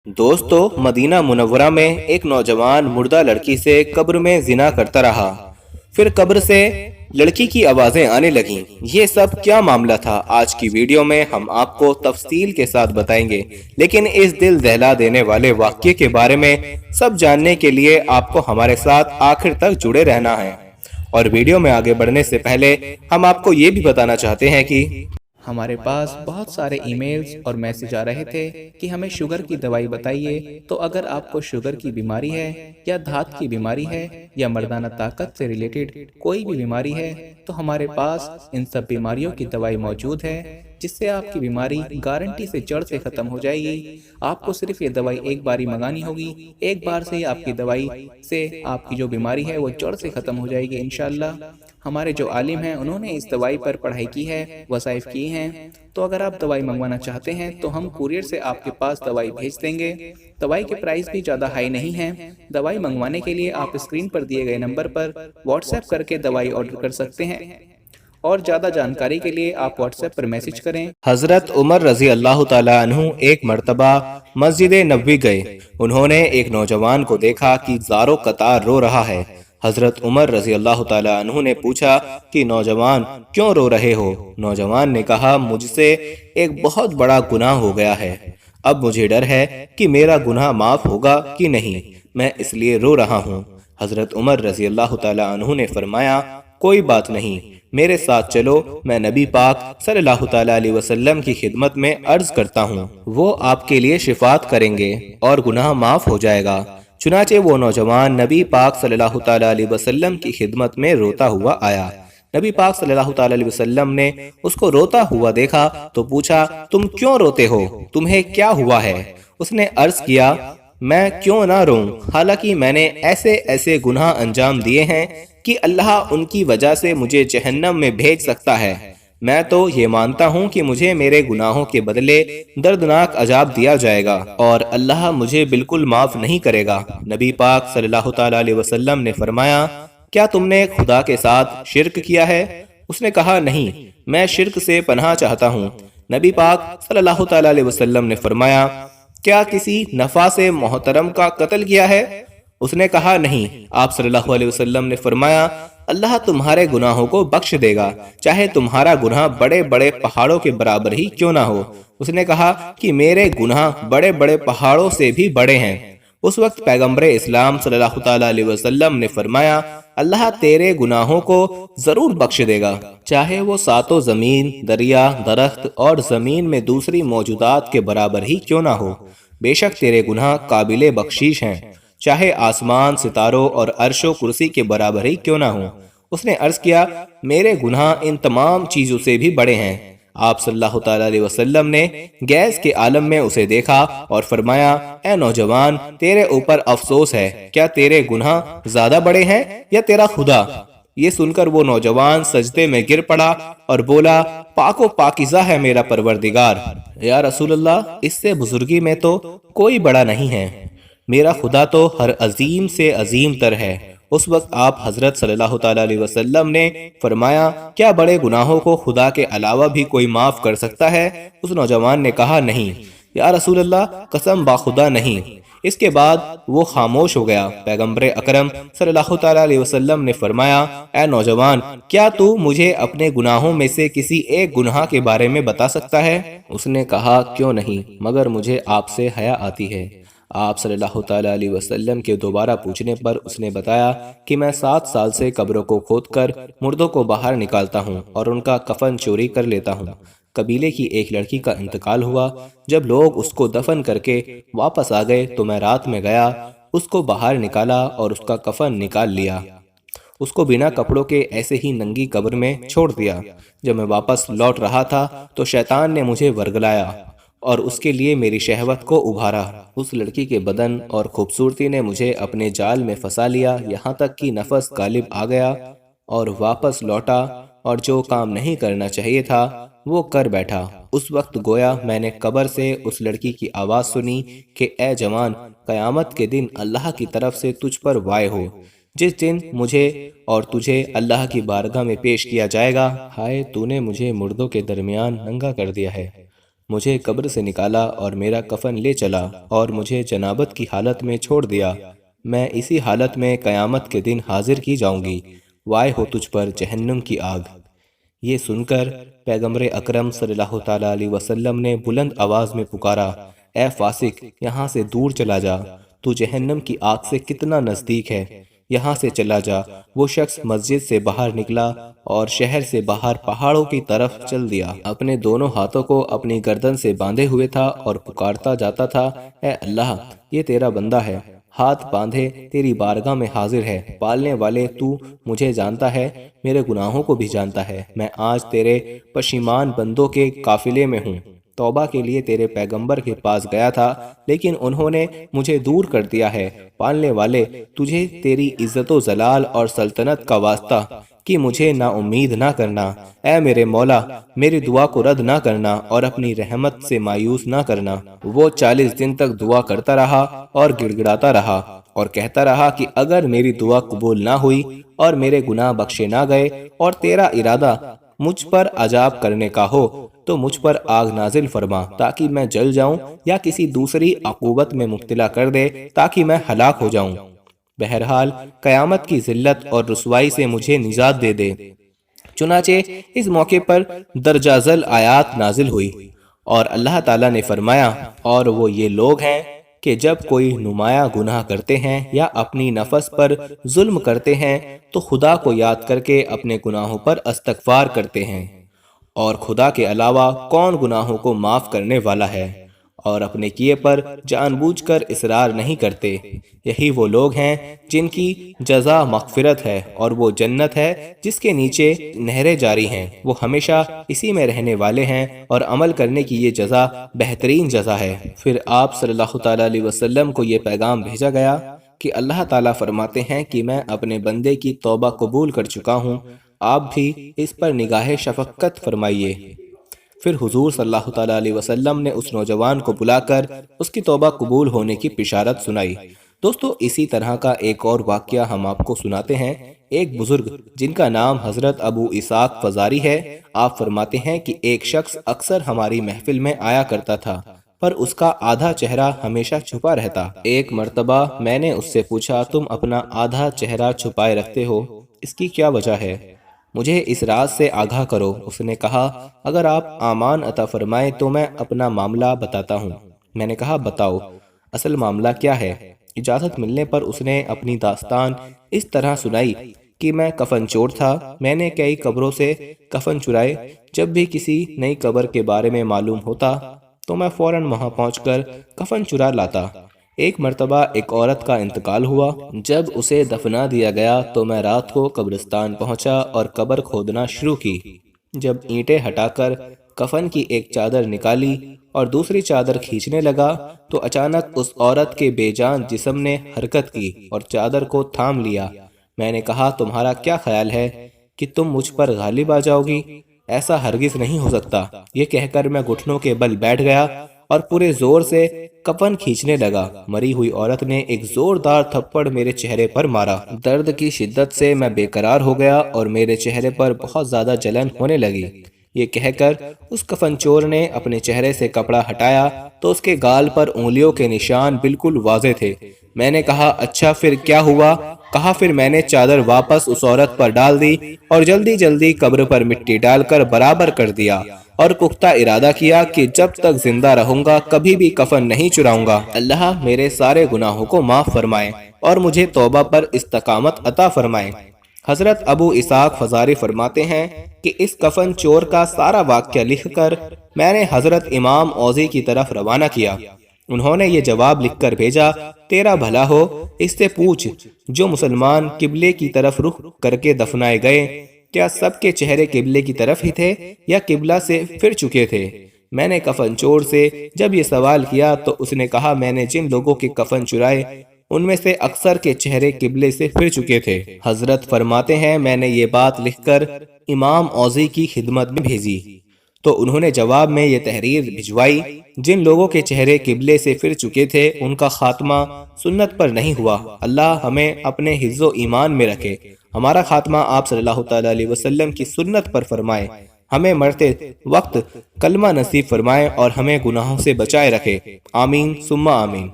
दोस्तों, Medina Munawwara में एक नौजवान मुर्दा लड़की से कब्र में जिना करता रहा। फिर कब्र से लड़की की आवाजें आने लगीं। ये सब क्या मामला था? आज की वीडियो में हम आपको तफसील के साथ बताएंगे, लेकिन इस दिल दहला देने वाले वाक़ये के बारे में सब जानने के लिए आपको हमारे साथ आखिर तक जुड़े रहना है। और वीडियो में आगे बढ़ने से पहले हम आपको ये भी बताना चाहते हैं कि हमारे पास बहुत सारे ईमेल्स और मैसेज आ रहे थे कि हमें शुगर की दवाई बताइए। तो अगर आपको शुगर की बीमारी है या धात की बीमारी है या मर्दाना ताकत से रिलेटेड कोई भी बीमारी है, तो हमारे पास इन सब बीमारियों की दवाई मौजूद है, जिससे आपकी बीमारी गारंटी से जड़ से ख़त्म हो जाएगी। आपको सिर्फ ये दवाई एक बार ही मंगानी होगी। एक बार से ही आपकी दवाई से आपकी जो बीमारी है वो जड़ से ख़त्म हो जाएगी इंशाल्लाह। हमारे जो आलिम हैं उन्होंने इस दवाई पर पढ़ाई की है, वसाइफ किए हैं। तो अगर आप दवाई मंगवाना चाहते हैं तो हम कुरियर से आपके पास दवाई भेज देंगे। दवाई के प्राइस भी ज़्यादा हाई नहीं है। दवाई मंगवाने के लिए आप स्क्रीन पर दिए गए नंबर पर व्हाट्सएप करके दवाई ऑर्डर कर सकते हैं, और ज़्यादा जानकारी के लिए आप व्हाट्सएप पर मैसेज करें। हजरत उमर रजी अल्लाह ताला अन्हु एक मर्तबा मस्जिद नबवी गए। उन्होंने एक नौजवान को देखा कि ज़ारो कतार रो रहा है। हजरत उमर रजी अल्लाह ताला अन्हु ने पूछा कि नौजवान, क्यों रो रहे हो? नौजवान ने कहा, मुझसे एक बहुत बड़ा गुनाह हो गया है। अब मुझे डर है कि मेरा गुनाह माफ होगा कि नहीं, मैं इसलिए रो रहा हूँ। हजरत उमर रजी अल्लाह ताला अन्हु ने फरमाया, कोई बात नहीं, मेरे साथ चलो, मैं नबी पाक सल्लल्लाहु ताला अलैहि वसल्लम की खिदमत में अर्ज करता हूँ। वो आपके लिए शिफात करेंगे और गुनाह माफ हो जाएगा। चुनाचे वो नौजवान नबी पाक सल्लल्लाहु ताला अलैहि वसल्लम की खिदमत में रोता हुआ आया। नबी पाक सल्लल्लाहु ताला अलैहि वसल्लम ने उसको रोता हुआ देखा तो पूछा, तुम क्यों रोते हो? तुम्हें क्या हुआ है? उसने अर्ज किया, मैं क्यों ना रोऊं, हालांकि मैंने ऐसे ऐसे गुनाह अंजाम दिए हैं कि अल्लाह उनकी वजह से मुझे जहन्नम में भेज सकता है। मैं तो ये मानता हूँ कि मुझे मेरे गुनाहों के बदले दर्दनाक अजाब दिया जाएगा और अल्लाह मुझे बिल्कुल माफ नहीं करेगा। नबी पाक सल्लल्लाहु ताला अलैहि वसल्लम ने फरमाया, क्या तुमने खुदा के साथ शिर्क किया है? उसने कहा, नहीं, मैं शिर्क से पनाह चाहता हूँ। नबी पाक सल्लल्लाहु ताला अलैहि वसल्लम ने फरमाया, क्या किसी नफा से मोहतरम का कत्ल किया है? उसने कहा, नहीं। आप सल्लल्लाहु अलैहि वसल्लम ने फरमाया, अल्लाह तुम्हारे गुनाहों को बख्श देगा, चाहे तुम्हारा गुनाह बड़े बड़े पहाड़ों के बराबर ही क्यों ना हो। उसने कहा कि मेरे गुनाह बड़े बड़े पहाड़ों से भी बड़े हैं। उस वक्त पैगंबर इस्लाम सल्लल्लाहु ताला अलैहि वसल्लम ने फरमाया, अल्लाह तेरे गुनाहों को जरूर बख्श देगा, चाहे वो सातों जमीन, दरिया, दरख्त और जमीन में दूसरी मौजूदात के बराबर ही क्यों ना हो। बेशक तेरे गुनाह काबिले बख्शीश हैं, चाहे आसमान, सितारों और अर्शो कुर्सी के बराबर ही क्यों ना हो। उसने अर्ज किया, मेरे गुनाह इन तमाम चीजों से भी बड़े हैं। आप सल्लल्लाहु ताला अलैहि वसल्लम ने गैस के आलम में उसे देखा और फरमाया, ए नौजवान, तेरे ऊपर अफसोस है, क्या तेरे गुनाह ज्यादा बड़े हैं या तेरा खुदा? ये सुनकर वो नौजवान सजदे में गिर पड़ा और बोला, पाको पाकिज़ा है मेरा परवरदिगार, या रसूलल्लाह, इससे बुजुर्गी में तो कोई बड़ा नहीं है। मेरा खुदा तो हर अजीम से अजीम तर है। उस वक्त आप हजरत सल्लल्लाहु ताला अलैहि वसल्लम ने फरमाया, क्या बड़े गुनाहों को खुदा के अलावा भी कोई माफ कर सकता है? उस नौजवान ने कहा, नहीं या रसूल अल्लाह, कसम बाखुदा नहीं। इसके बाद वो खामोश हो गया। पैगंबर अकरम सल्लल्लाहु ताला अलैहि वसल्लम ने फरमाया, ए नौजवान, क्या तू मुझे अपने गुनाहों में से किसी एक गुनाह के बारे में बता सकता है? उसने कहा, क्यों नहीं, मगर मुझे आपसे हया आती है। आप सल्लल्लाहु ताला अलैहि वसल्लम के दोबारा पूछने पर उसने बताया कि मैं 7 साल से कब्रों को खोदकर मुर्दों को बाहर निकालता हूँ और उनका कफन चोरी कर लेता हूँ। कबीले की एक लड़की का इंतकाल हुआ। जब लोग उसको दफन करके वापस आ गए तो मैं रात में गया, उसको बाहर निकाला और उसका कफन निकाल लिया। उसको बिना कपड़ों के ऐसे ही नंगी कब्र में छोड़ दिया। जब मैं वापस लौट रहा था तो शैतान ने मुझे वर्गलाया और उसके लिए मेरी शहवत को उभारा। उस लड़की के बदन और खूबसूरती ने मुझे अपने जाल में फंसा लिया, यहाँ तक कि नफस गालिब आ गया और वापस लौटा और जो काम नहीं करना चाहिए था वो कर बैठा। उस वक्त गोया मैंने कब्र से उस लड़की की आवाज़ सुनी कि ए जवान, क़यामत के दिन अल्लाह की तरफ से तुझ पर वाय हो, जिस दिन मुझे और तुझे अल्लाह की बारगाह में पेश किया जाएगा। हाय, तूने मुझे मुर्दों के दरमियान नंगा कर दिया है। مجھے قبر سے نکالا اور میرا کفن لے چلا اور مجھے جنابت کی حالت میں چھوڑ دیا۔ میں اسی حالت میں قیامت کے دن حاضر کی جاؤں گی۔ وائے ہو تجھ پر جہنم کی آگ۔ یہ سن کر پیغمبر اکرم صلی اللہ تعالیٰ علیہ وسلم نے بلند آواز میں پکارا، اے فاسق، یہاں سے دور چلا جا، تو جہنم کی آگ سے کتنا نزدیک ہے، یہاں سے چلا جا۔ وہ شخص مسجد سے باہر نکلا اور شہر سے باہر پہاڑوں کی طرف چل دیا۔ اپنے دونوں ہاتھوں کو اپنی گردن سے باندھے ہوئے تھا اور پکارتا جاتا تھا، اے اللہ، یہ تیرا بندہ ہے، ہاتھ باندھے تیری بارگاہ میں حاضر ہے۔ پالنے والے، تو مجھے جانتا ہے، میرے گناہوں کو بھی جانتا ہے۔ میں آج تیرے پشیمان بندوں کے قافلے میں ہوں۔ توبہ کے لیے تیرے پیغمبر کے پاس گیا تھا، لیکن انہوں نے مجھے دور کر دیا ہے۔ پالنے والے، تجھے تیری عزت و جلال اور سلطنت کا واسطہ کہ مجھے نا امید نہ کرنا۔ اے میرے مولا، میری دعا کو رد نہ کرنا اور اپنی رحمت سے مایوس نہ کرنا۔ وہ 40 دن تک دعا کرتا رہا اور گڑ گڑاتا رہا اور کہتا رہا کہ اگر میری دعا قبول نہ ہوئی اور میرے گناہ بخشے نہ گئے اور تیرا ارادہ مجھ پر عذاب کرنے کا ہو تو مجھ پر آگ نازل فرما تاکہ میں جل جاؤں، یا کسی دوسری عقوبت میں مبتلا کر دے تاکہ میں ہلاک ہو جاؤں۔ بہرحال قیامت کی ذلت اور رسوائی سے مجھے نجات دے دے۔ چنانچہ اس موقع پر درجہ ذل آیات نازل ہوئی اور اللہ تعالیٰ نے فرمایا، اور وہ یہ لوگ ہیں کہ جب کوئی نمایاں گناہ کرتے ہیں یا اپنی نفس پر ظلم کرتے ہیں تو خدا کو یاد کر کے اپنے گناہوں پر استغفار کرتے ہیں، اور خدا کے علاوہ کون گناہوں کو معاف کرنے والا ہے، اور اپنے کیے پر جان بوجھ کر اصرار نہیں کرتے۔ یہی وہ لوگ ہیں جن کی جزا مغفرت ہے، اور وہ جنت ہے جس کے نیچے نہریں جاری ہیں، وہ ہمیشہ اسی میں رہنے والے ہیں، اور عمل کرنے کی یہ جزا بہترین جزا ہے۔ پھر آپ صلی اللہ تعالیٰ علیہ وسلم کو یہ پیغام بھیجا گیا کہ اللہ تعالیٰ فرماتے ہیں کہ میں اپنے بندے کی توبہ قبول کر چکا ہوں، آپ بھی اس پر نگاہ شفقت فرمائیے۔ پھر حضور صلی اللہ تعالیٰ علیہ وسلم نے اس نوجوان کو بلا کر اس کی توبہ قبول ہونے کی بشارت سنائی۔ دوستو، اسی طرح کا ایک اور واقعہ ہم آپ کو سناتے ہیں۔ ایک بزرگ جن کا نام حضرت ابو اسحاق فزاری ہے، آپ فرماتے ہیں کہ ایک شخص اکثر ہماری محفل میں آیا کرتا تھا، پر اس کا آدھا چہرہ ہمیشہ چھپا رہتا۔ ایک مرتبہ میں نے اس سے پوچھا، تم اپنا آدھا چہرہ چھپائے رکھتے ہو، اس کی کیا وجہ ہے؟ مجھے اس راز سے آگاہ کرو۔ اس نے کہا، اگر آپ امان عطا فرمائیں تو میں اپنا معاملہ بتاتا ہوں۔ میں نے کہا، بتاؤ، اصل معاملہ کیا ہے؟ اجازت ملنے پر اس نے اپنی داستان اس طرح سنائی کہ میں کفن چور تھا، میں نے کئی قبروں سے کفن چرائے، جب بھی کسی نئی قبر کے بارے میں معلوم ہوتا تو میں فوراً وہاں پہنچ کر کفن چرا لاتا۔ ایک مرتبہ ایک عورت کا انتقال ہوا، جب اسے دفنا دیا گیا تو میں رات کو قبرستان پہنچا اور قبر کھودنا شروع کی۔ جب اینٹیں ہٹا کر کفن کی ایک چادر نکالی اور دوسری چادر کھینچنے لگا تو اچانک اس عورت کے بے جان جسم نے حرکت کی اور چادر کو تھام لیا۔ میں نے کہا، تمہارا کیا خیال ہے کہ تم مجھ پر غالب آ جاؤ گی؟ ایسا ہرگز نہیں ہو سکتا۔ یہ کہہ کر میں گھٹنوں کے بل بیٹھ گیا اور پورے زور سے کفن کھینچنے لگا۔ مری ہوئی عورت نے ایک زوردار تھپڑ میرے چہرے پر مارا۔ درد کی شدت سے میں بے قرار ہو گیا اور میرے چہرے پر بہت زیادہ جلن ہونے لگی۔ یہ کہہ کر اس کفن چور نے اپنے چہرے سے کپڑا ہٹایا تو اس کے گال پر انگلیوں کے نشان بالکل واضح تھے۔ میں نے کہا، اچھا پھر کیا ہوا؟ کہا، پھر میں نے چادر واپس اس عورت پر ڈال دی اور جلدی جلدی قبر پر مٹی ڈال کر برابر کر دیا، اور پختہ ارادہ کیا کہ جب تک زندہ رہوں گا کبھی بھی کفن نہیں چراؤں گا۔ اللہ میرے سارے گناہوں کو معاف فرمائے اور مجھے توبہ پر استقامت عطا فرمائے۔ حضرت ابو اسحاق فزاری فرماتے ہیں کہ اس کفن چور کا سارا واقعہ لکھ کر میں نے حضرت امام اوزی کی طرف روانہ کیا۔ انہوں نے یہ جواب لکھ کر بھیجا، تیرا بھلا ہو، اس سے پوچھ جو مسلمان قبلے کی طرف رخ کر کے دفنائے گئے، کیا سب کے چہرے قبلے کی طرف ہی تھے یا قبلہ سے پھر چکے تھے؟ میں نے کفن چور سے جب یہ سوال کیا تو اس نے کہا، میں نے جن لوگوں کے کفن چرائے ان میں سے اکثر کے چہرے قبلے سے پھر چکے تھے۔ حضرت فرماتے ہیں، میں نے یہ بات لکھ کر امام اوزی کی خدمت میں بھیجی تو انہوں نے جواب میں یہ تحریر بھجوائی، جن لوگوں کے چہرے قبلے سے پھر چکے تھے ان کا خاتمہ سنت پر نہیں ہوا۔ اللہ ہمیں اپنے حفظ و ایمان میں رکھے، ہمارا خاتمہ آپ صلی اللہ تعالیٰ علیہ وسلم کی سنت پر فرمائے، ہمیں مرتے وقت کلمہ نصیب فرمائے اور ہمیں گناہوں سے بچائے رکھے، آمین ثم آمین۔